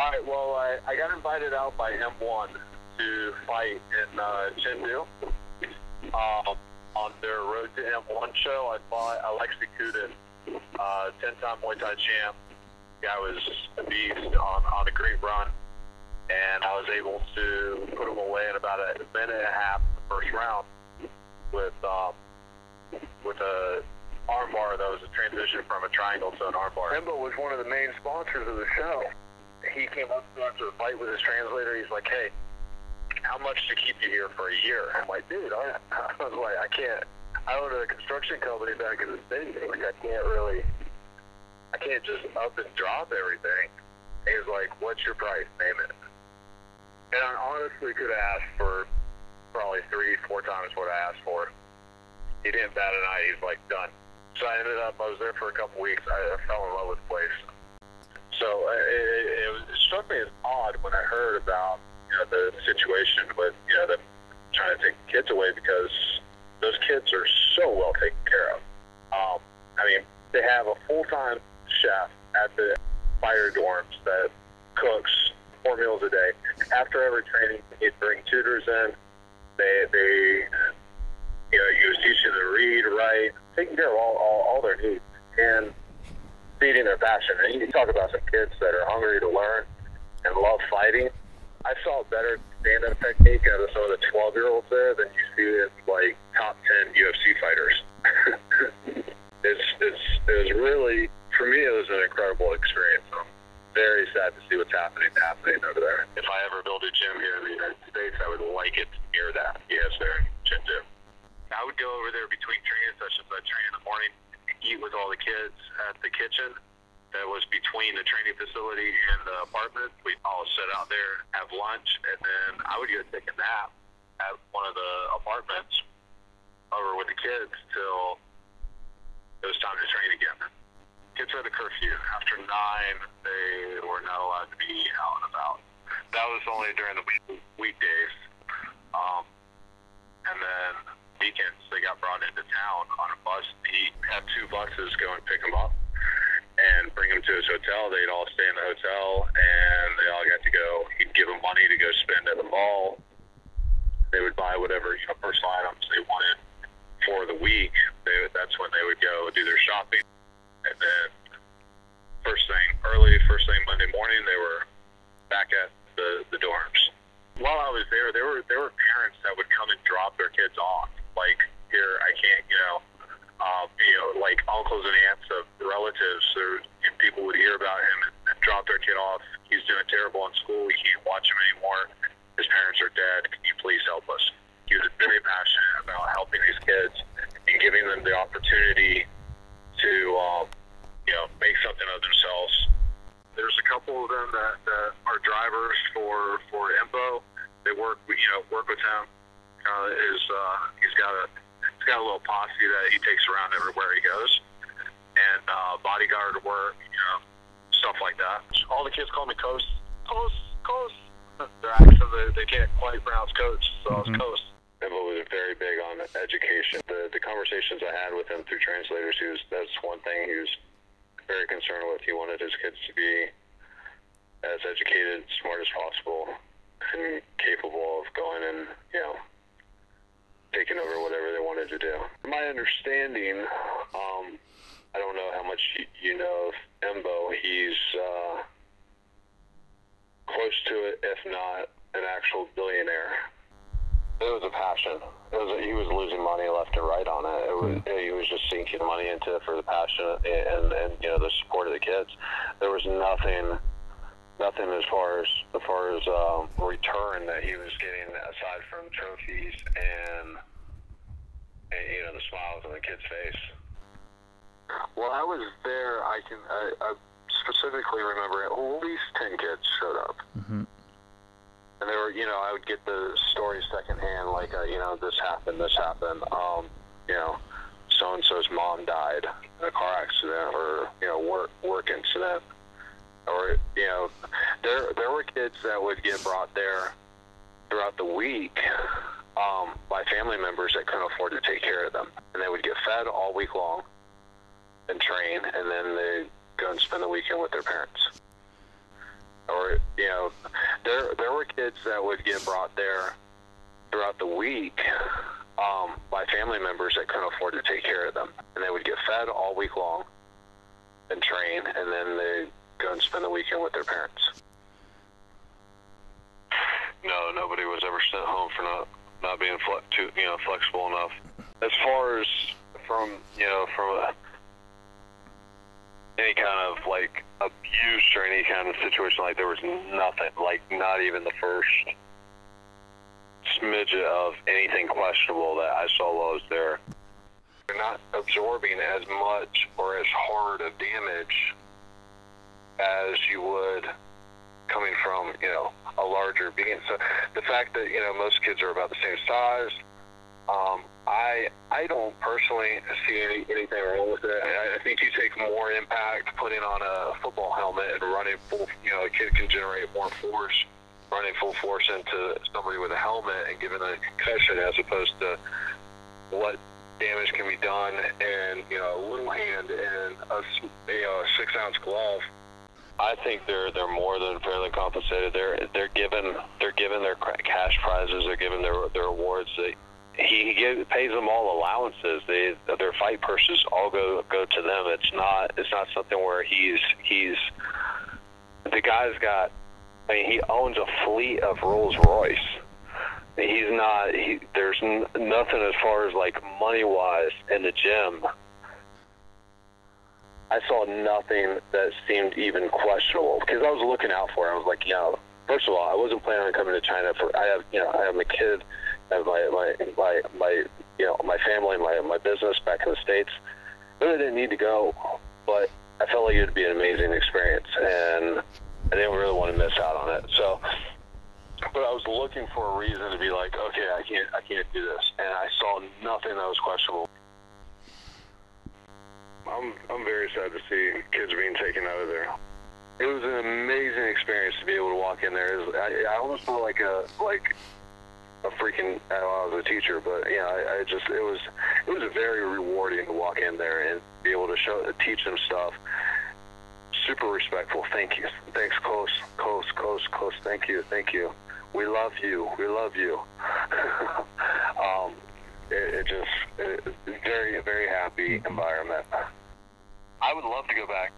All right, well, I got invited out by M1 to fight in Chengdu. On their Road to M1 show, I fought Alexei Kudin, 10-time Muay Thai champ. Guy was a beast on a great run, and I was able to put him away in about a minute and a half in the first round with a armbar that was a transition from a triangle to an armbar. Enbo was one of the main sponsors of the show. He came up to after the fight with his translator. He's like, "Hey, how much to keep you here for a year?" I'm like, "Dude, I was like, I can't. I own a construction company back in the States. Like, I can't just up and drop everything." He was like, "What's your price? Name it." And I honestly could have asked for probably 3-4 times what I asked for. He didn't bat an eye. He's like, "Done." So I was there for a couple weeks. I fell in love with the place. So it struck me as odd when I heard about the situation with them trying to take the kids away, because those kids are so well taken care of. I mean, they have a full-time chef at the fighter dorms that cooks 4 meals a day. After every training, he'd bring tutors in. They he was teaching them to read, write, taking care of all their needs, and feeding their passion. And you talk about some kids that are hungry to learn and love fighting. I saw better stand-up technique out of some of the 12-year-olds there than you see in like top 10 UFC fighters. It was really, for me, it was an incredible experience. I'm very sad to see what's happening over there. If I ever build a gym here in the United States, I would like it to mirror that he has there in Chengdu. I would go over there between training sessions. I'd train in the morning, eat with all the kids at the kitchen that was between the training facility and the apartment. We'd all sit out there, have lunch, and then I would go take a nap at one of the apartments over with the kids till it was time to train again. Kids had a curfew. After 9, they were not allowed to be out and about. That was only during the weekdays. And then weekends, they got brought into town on a bus. He had 2 buses go and pick them up and bring them to his hotel. They'd all stay in the hotel, and they all got to go. He'd give them money to go spend at the mall. They would buy whatever personal items they wanted for the week. That's when they would go do their shopping. And then first thing Monday morning, they were back at the dorms. While I was there were parents that would come and drop their kids off. Like, here, I can't, like uncles and aunts of relatives, and people would hear about him and drop their kid off. He's doing terrible in school. We can't watch him anymore. His parents are dead. Can you please help us? He was very passionate about helping these kids and giving them the opportunity to, make something of themselves. There's a couple of them that are drivers for Enbo. They work with him. He's got a little posse that he takes around everywhere he goes, and bodyguard work, stuff like that. All the kids call me Coast. Their accent, they can't quite pronounce Coach, so it's Coast. Enbo was very big on education. The conversations I had with him through translators, that's one thing he was very concerned with. He wanted his kids to be as educated, smart as possible, and capable of going and, taking over whatever they wanted to do. My understanding, I don't know how much you know of Enbo. He's close to it, if not an actual billionaire. It was a passion. He was losing money left and right on it. He was just sinking money into it for the passion and the support of the kids. There was nothing as far as return that he was getting aside from trophies and the smiles on the kid's face. Well, I was there. I specifically remember at least 10 kids showed up. Mm-hmm. And they were, I would get the stories secondhand, like, this happened, so-and-so's mom died in a car accident or, work incident. Or, there were kids that would get brought there throughout the week by family members that couldn't afford to take care of them. And they would get fed all week long and train, and then they'd go and spend the weekend with their parents. or, you know, there were kids that would get brought there throughout the week by family members that couldn't afford to take care of them. And they would get fed all week long and train, and then they go and spend the weekend with their parents. No, nobody was ever sent home for not being flexible enough. As far as from any kind of like abuse or any kind of situation, like there was nothing, like not even the first smidge of anything questionable that I saw while I was there. You're not absorbing as much or as hard of damage as you would coming from, you know, a larger being. So the fact that, you know, most kids are about the same size, I don't personally see anything wrong with it. I think you take more impact putting on a football helmet and running full, you know, a kid can generate more force running full force into somebody with a helmet and giving a concussion, as opposed to what damage can be done in, you know, a little hand and a 6-ounce glove. I think they're more than fairly compensated. They're given their cash prizes. They're given their awards. He pays them all allowances. Their fight purses all go to them. It's not something where he's the guy's got. I mean, he owns a fleet of Rolls Royce. There's nothing as far as like money wise in the gym. I saw nothing that seemed even questionable, because I was looking out for it. I was like, you know, first of all, I wasn't planning on coming to China I have my kid, I have my family, my business back in the States. I really didn't need to go, but I felt like it would be an amazing experience, and I didn't really want to miss out on it. So, but I was looking for a reason to be like, okay, I can't do this, and I saw nothing that was questionable. I'm very sad to see kids being taken out of there. It was an amazing experience to be able to walk in there. I almost felt like a freaking, I was a teacher, but yeah, it was very rewarding to walk in there and be able to teach them stuff. Super respectful. Thank you. Thanks, close. Thank you. We love you. It's very, very happy environment. I would love to go back.